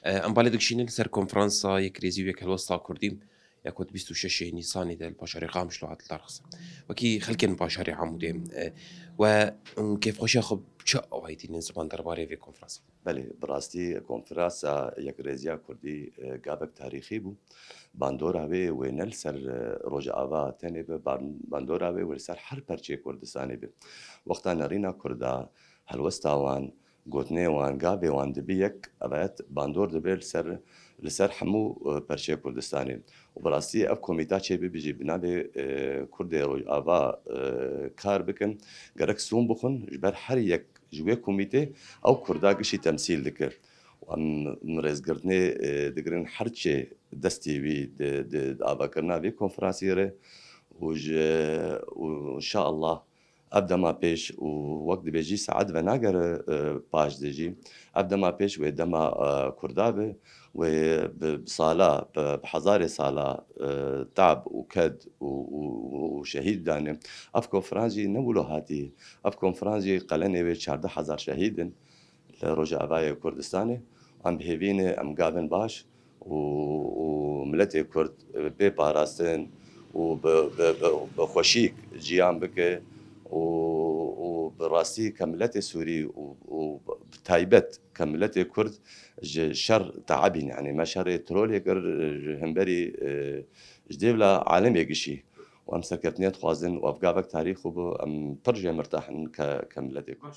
ام بالێ سەر کۆنفرانسا یەکرێزی و یەک هەڵوەستا کوردیم یاکۆت 26 نیسانی دەل پاشاری قامشلوات الأرخص وەکی خەلکن پاشاری عمودێم و کێفخۆشیە خب چه ئەوهایتینە زبان دەربارەی وێ کۆنفرانس. بله براستی کنفرانسا یەکرێزیە کوردی گابک تاریخی بوو باندۆراوێ وێنەل سەر ڕۆژئاوا تەنێ بە باندۆراوێ وەرسەر هەر پەرچێ کوردستانی بێ وەختا نەڕینا کووردا هەلوەستاوان گوتنێوان گاوێوان دەبی یەک ئەوەت باندۆر دەبێت لەسەر هەموو پەرچێ کوردستانی و بەڕاستی ئەف کۆمیتا چێ ببیژی بنابێ کوردێ ڕۆژئاوا کار بکەن گەرەک سوون بخۆن ژبەر هەر یەک ji wê komîtê ew Kurda gişî temsîl dikir em rêzgirtinê digirin her çê destê wî di avakirina vê konferansiyê re û inşaallah ev dema pêş û wek dibêjî saet ve nagere paş de jî ev dema pêş wê dema Kurda be wê bi sala bi hezarê sala tab û ked û şehîd dane ev konferans jî ne wilo hatiye ev konferans jî qelenê wê 14,000 şehîd in li Rojavayê Kurdistanê em bihêvînê em gavin baş û miletê Kurd bê parastin û bi xweşîk ciyan bike û bi rastî ke miletê Sûrî û bi taybet ke miletê Kurd ji şer teebîn yani me şerê trolê kir ji hemberî ji dêvla alemê gişî û em serkeftiniyê dixwazin û ev gavek tarîx û em pir jê mirtahin ke miletê Kurd.